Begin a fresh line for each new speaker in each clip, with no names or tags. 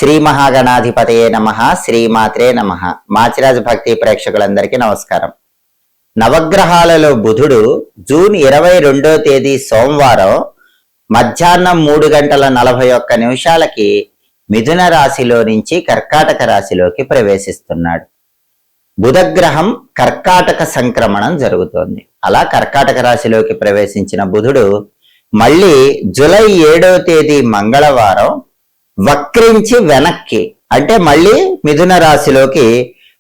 శ్రీ మహాగణాధిపతయే నమః, శ్రీమాత్రే నమః. మాచిరాజ భక్తి ప్రేక్షకులందరికీ నమస్కారం. నవగ్రహాలలో బుధుడు జూన్ 22వ తేదీ సోమవారం మధ్యాహ్నం 3:41 మిథున రాశిలో నుంచి కర్కాటక రాశిలోకి ప్రవేశిస్తున్నాడు. బుధగ్రహం కర్కాటక సంక్రమణం జరుగుతోంది. అలా కర్కాటక రాశిలోకి ప్రవేశించిన బుధుడు మళ్ళీ జూలై 7వ తేదీ మంగళవారం వక్రించి వెనక్కి అంటే మళ్ళీ మిథున రాశిలోకి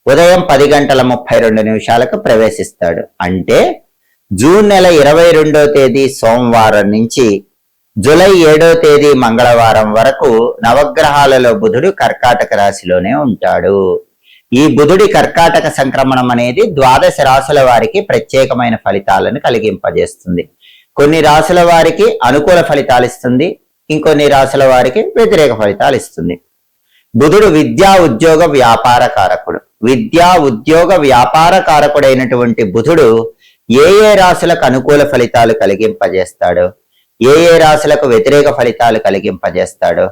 ఉదయం 10:32 ప్రవేశిస్తాడు. అంటే జూన్ నెల 22వ తేదీ సోమవారం నుంచి జూలై 7వ తేదీ మంగళవారం వరకు నవగ్రహాలలో బుధుడు కర్కాటక రాశిలోనే ఉంటాడు. ఈ బుధుడి కర్కాటక సంక్రమణం అనేది 12 రాశుల వారికి ప్రత్యేకమైన ఫలితాలను కలిగింపజేస్తుంది. కొన్ని రాశుల వారికి అనుకూల ఫలితాలు ఇస్తుంది, ఇంకొన్ని రాశుల వారికి వ్యతిరేక ఫలితాలు ఇస్తుంది. బుధుడు విద్యా ఉద్యోగ వ్యాపార కారకుడు. విద్యా ఉద్యోగ వ్యాపార కారకుడైనటువంటి బుధుడు ఏ రాశులకు అనుకూల ఫలితాలు కలిగింపజేస్తాడో, ఏ రాశులకు వ్యతిరేక ఫలితాలు కలిగింపజేస్తాడో,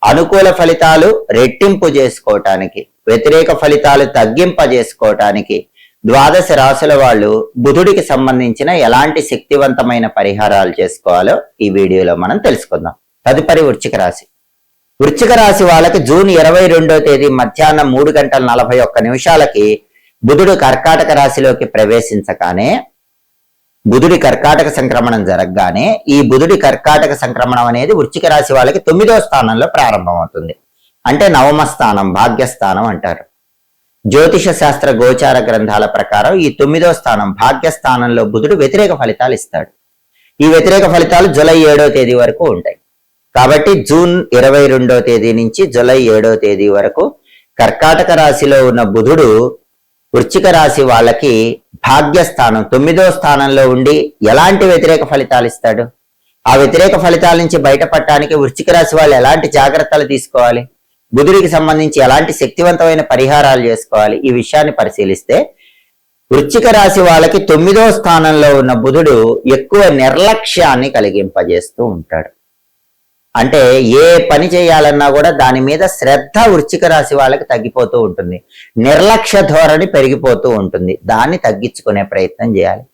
అనుకూల ఫలితాలు రెట్టింపు చేసుకోవటానికి, వ్యతిరేక ఫలితాలు తగ్గింపజేసుకోవటానికి 12 రాశుల వాళ్ళు బుధుడికి సంబంధించిన ఎలాంటి శక్తివంతమైన పరిహారాలు చేసుకోవాలో ఈ వీడియోలో మనం తెలుసుకుందాం. తదుపరి వృశ్చిక రాశి. వృశ్చిక రాశి వాళ్ళకి జూన్ 22వ తేదీ మధ్యాహ్నం 3:41 బుధుడు కర్కాటక రాశిలోకి ప్రవేశించగానే, బుధుడి కర్కాటక సంక్రమణం జరగగానే ఈ బుధుడి కర్కాటక సంక్రమణం అనేది వృశ్చిక రాశి వాళ్ళకి 9వ స్థానంలో ప్రారంభమవుతుంది. అంటే నవమ స్థానం, భాగ్యస్థానం అంటారు. జ్యోతిష శాస్త్ర గోచార గ్రంథాల ప్రకారం ఈ 9వ స్థానం భాగ్యస్థానంలో బుధుడు వ్యతిరేక ఫలితాలు ఇస్తాడు. ఈ వ్యతిరేక ఫలితాలు జూలై 7వ తేదీ వరకు ఉంటాయి. కాబట్టి జూన్ 22వ తేదీ నుంచి జూలై 7వ తేదీ వరకు కర్కాటక రాశిలో ఉన్న బుధుడు వృశ్చిక రాశి వాళ్ళకి భాగ్యస్థానం 9వ స్థానంలో ఉండి ఎలాంటి వ్యతిరేక ఫలితాలు ఇస్తాడు, ఆ వ్యతిరేక ఫలితాల నుంచి బయటపడటానికి వృశ్చిక రాశి వాళ్ళు ఎలాంటి జాగ్రత్తలు తీసుకోవాలి, బుధుడికి సంబంధించి ఎలాంటి శక్తివంతమైన పరిహారాలు చేసుకోవాలి, ఈ విషయాన్ని పరిశీలిస్తే వృశ్చిక రాశి వాళ్ళకి 9వ స్థానంలో ఉన్న బుధుడు ఎక్కువ నిర్లక్ష్యాన్ని కలిగింపజేస్తూ ఉంటాడు. అంటే ఏ పని చేయాలన్నా కూడా దాని మీద శ్రద్ధ వృశ్చిక రాశి వాళ్ళకి తగ్గిపోతూ ఉంటుంది. నిర్లక్ష్య ధోరణి పెరిగిపోతూ ఉంటుంది. దాన్ని తగ్గించుకునే ప్రయత్నం చేయాలి.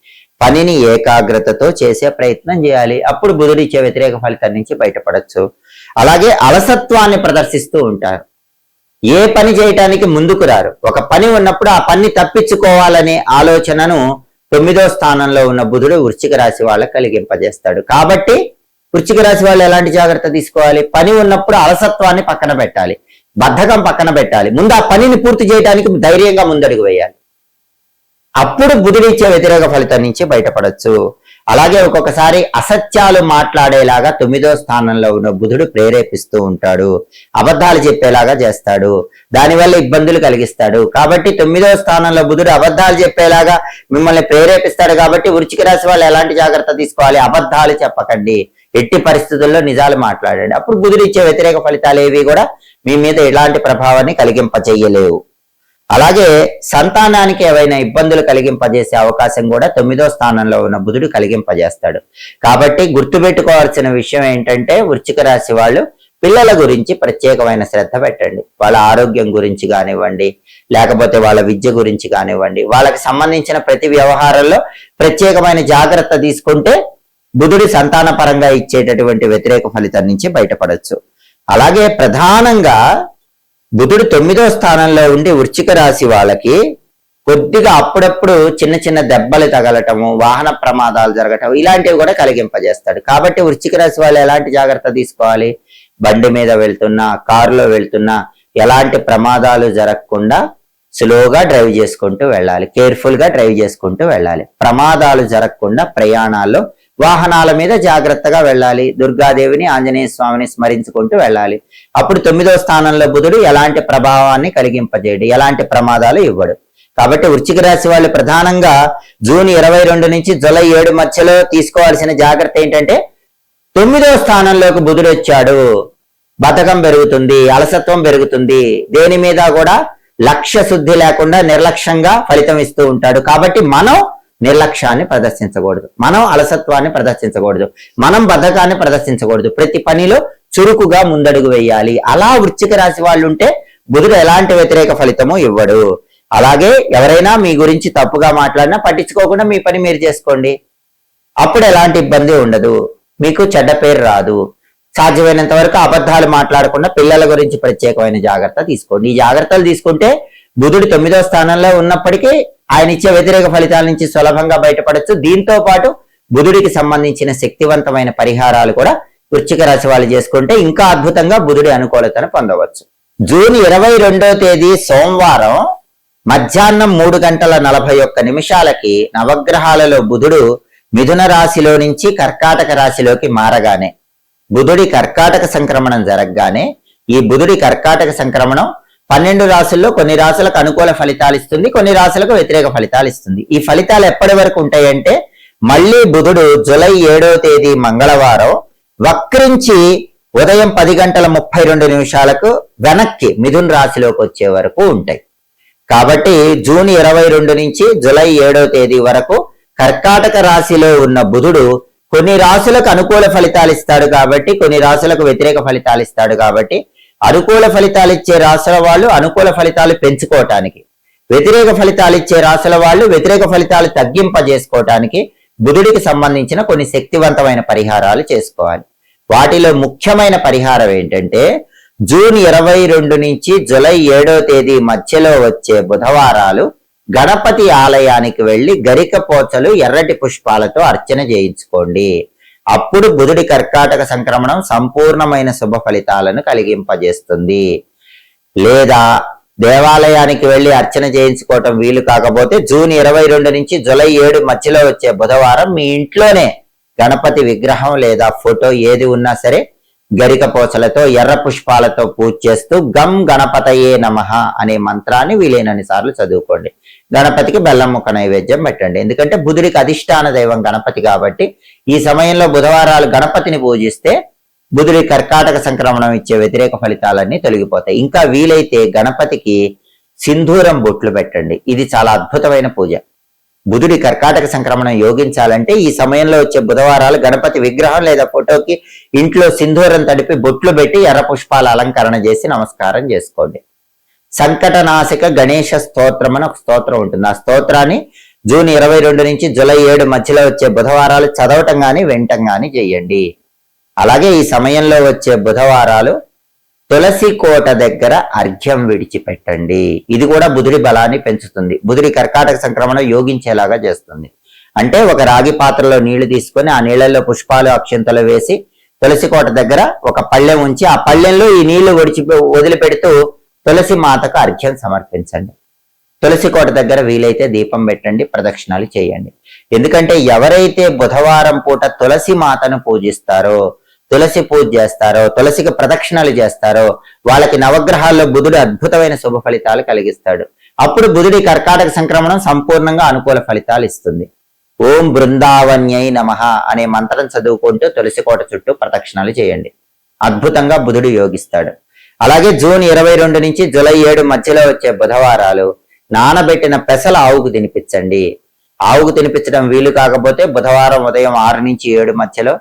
పనిని ఏకాగ్రతతో చేసే ప్రయత్నం చేయాలి. అప్పుడు బుధుడు ఇచ్చే వ్యతిరేక ఫలితం నుంచి బయటపడచ్చు. అలాగే అలసత్వాన్ని ప్రదర్శిస్తూ ఉంటారు. ఏ పని చేయటానికి ముందుకు రారు. ఒక పని ఉన్నప్పుడు ఆ పని తప్పించుకోవాలనే ఆలోచనను 9వ స్థానంలో ఉన్న బుధుడు వృశ్చిక రాశి వాళ్ళకి కలిగింపజేస్తాడు. కాబట్టి వృశ్చిక రాశి వాళ్ళు ఎలాంటి జాగ్రత్త తీసుకోవాలి? పని ఉన్నప్పుడు అలసత్వాన్ని పక్కన పెట్టాలి, బద్ధకం పక్కన పెట్టాలి. ముందు ఆ పనిని పూర్తి చేయడానికి ధైర్యంగా ముందడుగు వేయాలి. అప్పుడు బుధుడు ఇచ్చే వ్యతిరేక ఫలితం నుంచి బయటపడచ్చు. అలాగే ఒక్కొక్కసారి అసత్యాలు మాట్లాడేలాగా 9వ స్థానంలో ఉన్న బుధుడు ప్రేరేపిస్తూ ఉంటాడు. అబద్ధాలు చెప్పేలాగా చేస్తాడు. దానివల్ల ఇబ్బందులు కలిగిస్తాడు. కాబట్టి 9వ స్థానంలో బుధుడు అబద్ధాలు చెప్పేలాగా మిమ్మల్ని ప్రేరేపిస్తాడు. కాబట్టి వృశ్చిక రాశి వాళ్ళు ఎలాంటి జాగ్రత్త తీసుకోవాలి? అబద్ధాలు చెప్పకండి, ఎట్టి పరిస్థితుల్లో నిజాలు మాట్లాడండి. అప్పుడు బుధుడు ఇచ్చే వ్యతిరేక ఫలితాలు ఏవి కూడా మీ మీద ఎలాంటి ప్రభావాన్ని కలిగింపచేయలేవు. అలాగే సంతానానికి ఏవైనా ఇబ్బందులు కలిగింపజేసే అవకాశం కూడా 9వ స్థానంలో ఉన్న బుధుడు కలిగింపజేస్తాడు. కాబట్టి గుర్తుపెట్టుకోవాల్సిన విషయం ఏంటంటే వృశ్చిక రాశి వాళ్ళు పిల్లల గురించి ప్రత్యేకమైన శ్రద్ధ పెట్టండి. వాళ్ళ ఆరోగ్యం గురించి కానివ్వండి, లేకపోతే వాళ్ళ విద్య గురించి కానివ్వండి, వాళ్ళకి సంబంధించిన ప్రతి వ్యవహారంలో ప్రత్యేకమైన జాగ్రత్త తీసుకుంటే బుధుడి సంతాన పరంగా ఇచ్చేటటువంటి వ్యతిరేక ఫలితం నుంచి బయటపడచ్చు. అలాగే ప్రధానంగా బుధుడు 9వ స్థానంలో ఉండి వృశ్చిక రాశి వాళ్ళకి కొద్దిగా అప్పుడప్పుడు చిన్న చిన్న దెబ్బలు తగలటము, వాహన ప్రమాదాలు జరగటం ఇలాంటివి కూడా కలిగింపజేస్తాడు. కాబట్టి వృశ్చిక రాశి వాళ్ళు ఎలాంటి జాగ్రత్త తీసుకోవాలి? బండి మీద వెళ్తున్నా, కారులో వెళ్తున్నా ఎలాంటి ప్రమాదాలు జరగకుండా స్లోగా డ్రైవ్ చేసుకుంటూ వెళ్ళాలి. కేర్ఫుల్ గా డ్రైవ్ చేసుకుంటూ వెళ్ళాలి. ప్రమాదాలు జరగకుండా ప్రయాణాల్లో వాహనాల మీద జాగ్రత్తగా వెళ్ళాలి. దుర్గాదేవిని, ఆంజనేయ స్వామిని స్మరించుకుంటూ వెళ్ళాలి. అప్పుడు 9వ స్థానంలో బుధుడు ఎలాంటి ప్రభావాన్ని కలిగింపజేయడు, ఎలాంటి ప్రమాదాలు ఇవ్వడు. కాబట్టి వృశ్చిక రాశి వాళ్ళు ప్రధానంగా జూన్ 22 నుంచి జూలై 7 మధ్యలో తీసుకోవాల్సిన జాగ్రత్త ఏంటంటే 9వ స్థానంలోకి బుధుడు వచ్చాడు, బద్ధకం పెరుగుతుంది, అలసత్వం పెరుగుతుంది, దేని మీద కూడా లక్ష్య శుద్ధి లేకుండా నిర్లక్ష్యంగా ఫలితం ఇస్తూ ఉంటాడు. కాబట్టి మనం నిర్లక్ష్యాన్ని ప్రదర్శించకూడదు, మనం అలసత్వాన్ని ప్రదర్శించకూడదు, మనం బద్ధకాన్ని ప్రదర్శించకూడదు. ప్రతి పనిలో చురుకుగా ముందడుగు వేయాలి. అలా వృశ్చిక రాశి వాళ్ళు ఉంటే బుధుడు ఎలాంటి వ్యతిరేక ఫలితము ఇవ్వడు. అలాగే ఎవరైనా మీ గురించి తప్పుగా మాట్లాడినా పట్టించుకోకుండా మీ పని మీరు చేసుకోండి. అప్పుడు ఎలాంటి ఇబ్బంది ఉండదు, మీకు చెడ్డ పేరు రాదు. సాధ్యమైనంత వరకు అబద్ధాలు మాట్లాడకుండా పిల్లల గురించి ప్రత్యేకమైన జాగ్రత్త తీసుకోండి. ఈ జాగ్రత్తలు తీసుకుంటే బుధుడు 9వ స్థానంలో ఉన్నప్పటికీ ఆయన ఇచ్చే వ్యతిరేక ఫలితాల నుంచి సులభంగా బయటపడచ్చు. దీంతో పాటు బుధుడికి సంబంధించిన శక్తివంతమైన పరిహారాలు కూడా వృశ్చిక రాశి వాళ్ళు చేసుకుంటే ఇంకా అద్భుతంగా బుధుడి అనుకూలతను పొందవచ్చు. జూన్ 22వ తేదీ సోమవారం మధ్యాహ్నం 3:41 నవగ్రహాలలో బుధుడు మిథున రాశిలో నుంచి కర్కాటక రాశిలోకి మారగానే, బుధుడి కర్కాటక సంక్రమణం జరగగానే, ఈ బుధుడి కర్కాటక సంక్రమణం 12 రాశుల్లో కొన్ని రాశులకు అనుకూల ఫలితాలు ఇస్తుంది, కొన్ని రాశులకు వ్యతిరేక ఫలితాలు ఇస్తుంది. ఈ ఫలితాలు ఎప్పటి వరకు ఉంటాయంటే మళ్ళీ బుధుడు జూలై 7వ తేదీ మంగళవారం వక్రించి ఉదయం 10:32 వెనక్కి మిథున రాశిలోకి వచ్చే వరకు ఉంటాయి. కాబట్టి జూన్ 22 నుంచి జూలై 7వ తేదీ వరకు కర్కాటక రాశిలో ఉన్న బుధుడు కొన్ని రాశులకు అనుకూల ఫలితాలు ఇస్తాడు కాబట్టి, కొన్ని రాశులకు వ్యతిరేక ఫలితాలు ఇస్తాడు కాబట్టి, అనుకూల ఫలితాలు ఇచ్చే రాశుల వాళ్ళు అనుకూల ఫలితాలు పెంచుకోవటానికి, వ్యతిరేక ఫలితాలు ఇచ్చే రాశుల వాళ్ళు వ్యతిరేక ఫలితాలు తగ్గింపజేసుకోవటానికి బుధుడికి సంబంధించిన కొన్ని శక్తివంతమైన పరిహారాలు చేసుకోవాలి. వాటిలో ముఖ్యమైన పరిహారం ఏంటంటే జూన్ 22 నుంచి జూలై 7వ తేదీ మధ్యలో వచ్చే బుధవారాలు గణపతి ఆలయానికి వెళ్లి గరిక పోచలు ఎర్రటి పుష్పాలతో అర్చన చేయించుకోండి. అప్పుడు బుధుడి కర్కాటక సంక్రమణం సంపూర్ణమైన శుభ ఫలితాలను కలిగింపజేస్తుంది. లేదా దేవాలయానికి వెళ్లి అర్చన చేయించుకోవటం వీలు కాకపోతే జూన్ 22 నుంచి జూలై 7 మధ్యలో వచ్చే బుధవారం మీ ఇంట్లోనే గణపతి విగ్రహం లేదా ఫోటో ఏది ఉన్నా సరే గరిక పోచలతో ఎర్ర పుష్పాలతో పూజ చేస్తూ గం గణపతయే నమః అనే మంత్రాన్ని వీలైనన్ని సార్లు చదువుకోండి. గణపతికి బెల్లం ముక్క నైవేద్యం పెట్టండి. ఎందుకంటే బుధుడికి అధిష్టాన దైవం గణపతి కాబట్టి ఈ సమయంలో బుధవారాలు గణపతిని పూజిస్తే బుధుడి కర్కాటక సంక్రమణం ఇచ్చే వ్యతిరేక ఫలితాలన్నీ తొలగిపోతాయి. ఇంకా వీలైతే గణపతికి సింధూరం బొట్లు పెట్టండి. ఇది చాలా అద్భుతమైన పూజ. బుధుడి కర్కాటక సంక్రమణం యోగించాలంటే ఈ సమయంలో వచ్చే బుధవారాలు గణపతి విగ్రహం లేదా ఫోటోకి ఇంట్లో సింధూరం తడిపి బొట్లు పెట్టి ఎర్ర పుష్పాల అలంకరణ చేసి నమస్కారం చేసుకోండి. సంకటనాశక గణేష స్తోత్రం అని ఒక స్తోత్రం ఉంటుంది. ఆ స్తోత్రాన్ని జూన్ 22 నుంచి జూలై 7 మధ్యలో వచ్చే బుధవారాలు చదవటం గాని వినటం గాని చేయండి. అలాగే ఈ సమయంలో వచ్చే బుధవారాలు తులసి కోట దగ్గర అర్ఘ్యం విడిచిపెట్టండి. ఇది కూడా బుధుడి బలాన్ని పెంచుతుంది. బుధుడి కర్కాటక సంక్రమణం యోగించేలాగా చేస్తుంది. అంటే ఒక రాగి పాత్రలో నీళ్లు తీసుకొని ఆ నీళ్లలో పుష్పాలు అక్షంతలు వేసి తులసి కోట దగ్గర ఒక పళ్ళెం ఉంచి ఆ పళ్ళెంలో ఈ నీళ్లు వదిలిపెడుతూ తులసి మాతకు అర్ఘ్యం సమర్పించండి. తులసి కోట దగ్గర వీలైతే దీపం పెట్టండి, ప్రదక్షిణాలు చేయండి. ఎందుకంటే ఎవరైతే బుధవారం పూట తులసి మాతను పూజిస్తారో, తులసి పూజ చేస్తారో, తులసికి ప్రదక్షిణలు చేస్తారో వాళ్ళకి నవగ్రహాల్లో బుధుడు అద్భుతమైన శుభ ఫలితాలు కలిగిస్తాడు. అప్పుడు బుధుడి కర్కాటక సంక్రమణం సంపూర్ణంగా అనుకూల ఫలితాలు ఇస్తుంది. ఓం బృందావన్యై నమః అనే మంత్రం చదువుకుంటూ తులసి కోట చుట్టూ ప్రదక్షిణాలు చేయండి. అద్భుతంగా బుధుడు యోగిస్తాడు. అలాగే జూన్ 22 నుంచి జూలై 7 మధ్యలో వచ్చే బుధవారాలు నానబెట్టిన పెసల ఆవుకు తినిపించండి. ఆవుకు తినిపించడం వీలు కాకపోతే బుధవారం ఉదయం 6 నుంచి 7 మధ్యలో,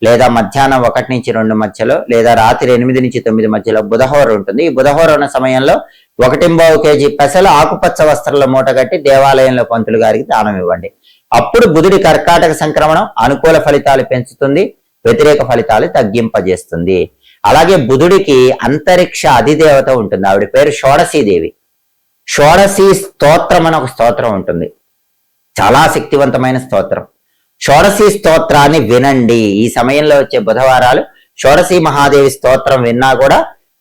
లేదా మధ్యాహ్నం 1 నుంచి 2 మధ్యలో, లేదా రాత్రి 8 నుంచి 9 మధ్యలో బుధహోర ఉంటుంది. ఈ బుధహోర ఉన్న సమయంలో 1.5 కేజీ పెసలు ఆకుపచ్చ వస్త్రంలో మూటగట్టి దేవాలయంలో పంతులు గారికి దానం ఇవ్వండి. అప్పుడు బుధుడి కర్కాటక సంక్రమణం అనుకూల ఫలితాలు పెంచుతుంది, వ్యతిరేక ఫలితాలు తగ్గింపజేస్తుంది. అలాగే బుధుడికి అంతరిక్ష అధిదేవత ఉంటుంది. ఆవిడ పేరు షోడశీదేవి. షోడశీ స్తోత్రం అని ఒక స్తోత్రం ఉంటుంది. చాలా శక్తివంతమైన స్తోత్రం. షోడశీ స్తోత్రాన్ని వినండి. ఈ సమయంలో వచ్చే బుధవారాలు షోడశీ మహాదేవి స్తోత్రం విన్నా కూడా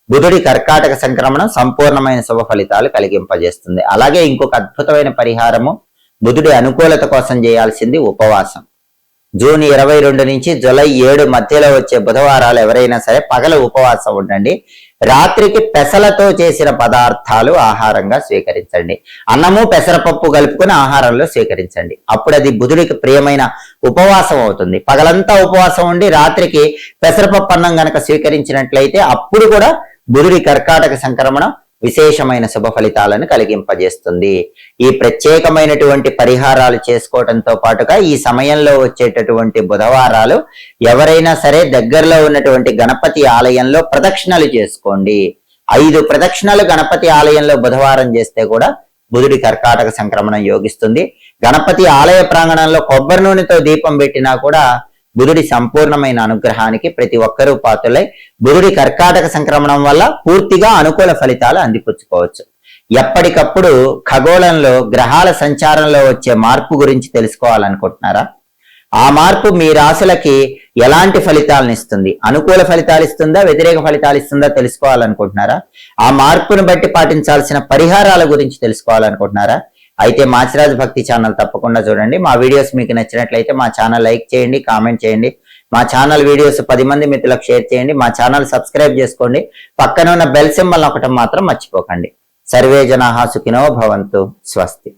బుధుడి కర్కాటక సంక్రమణం సంపూర్ణమైన శుభ ఫలితాలు కలిగింపజేస్తుంది. అలాగే ఇంకొక అద్భుతమైన పరిహారము, బుధుడి అనుకూలత కోసం చేయాల్సింది ఉపవాసం. జూన్ 22 నుంచి జూలై 7 మధ్యలో వచ్చే బుధవారాలు ఎవరైనా సరే పగల ఉపవాసం ఉండండి. రాత్రికి పెసలతో చేసిన పదార్థాలు ఆహారంగా స్వీకరించండి. అన్నము పెసరపప్పు కలుపుకొని ఆహారంలో స్వీకరించండి. అప్పుడు అది బుధుడికి ప్రియమైన ఉపవాసం అవుతుంది. పగలంతా ఉపవాసం ఉండి రాత్రికి పెసరపప్పు అన్నం గనక స్వీకరించినట్లయితే అప్పుడు కూడా బుధుడి కర్కాటక సంక్రమణం విశేషమైన శుభ ఫలితాలను కలిగింపజేస్తుంది. ఈ ప్రత్యేకమైనటువంటి పరిహారాలు చేసుకోవడంతో పాటుగా ఈ సమయంలో వచ్చేటటువంటి బుధవారాలు ఎవరైనా సరే దగ్గరలో ఉన్నటువంటి గణపతి ఆలయంలో ప్రదక్షిణలు చేసుకోండి. 5 ప్రదక్షిణలు గణపతి ఆలయంలో బుధవారం చేస్తే కూడా బుధుడి కర్కాటక సంక్రమణం యోగిస్తుంది. గణపతి ఆలయ ప్రాంగణంలో కొబ్బరి నూనెతో దీపం పెట్టినా కూడా బుధుడి సంపూర్ణమైన అనుగ్రహానికి ప్రతి ఒక్కరూ పాత్రులై బుధుడి కర్కాటక సంక్రమణం వల్ల పూర్తిగా అనుకూల ఫలితాలు అందిపుచ్చుకోవచ్చు. ఎప్పటికప్పుడు ఖగోళంలో గ్రహాల సంచారంలో వచ్చే మార్పు గురించి తెలుసుకోవాలనుకుంటున్నారా? ఆ మార్పు మీ రాశులకి ఎలాంటి ఫలితాలను ఇస్తుంది, అనుకూల ఫలితాలు ఇస్తుందా, వ్యతిరేక ఫలితాలు ఇస్తుందా తెలుసుకోవాలనుకుంటున్నారా? ఆ మార్పును బట్టి పాటించాల్సిన పరిహారాల గురించి తెలుసుకోవాలనుకుంటున్నారా? అయితే మాచిరాజు భక్తి ఛానల్ తప్పకుండా చూడండి. మా వీడియోస్ మీకు నచ్చినట్లయితే మా ఛానల్ లైక్ చేయండి, కామెంట్ చేయండి. మా ఛానల్ వీడియోస్ 10 మంది మిత్రులకు షేర్ చేయండి. మా ఛానల్ సబ్స్క్రైబ్ చేసుకోండి. పక్కన ఉన్న బెల్ సింబల్ నొక్కటం మాత్రం మర్చిపోకండి. సర్వే జనాః సుఖినో భవంతు. స్వస్తి.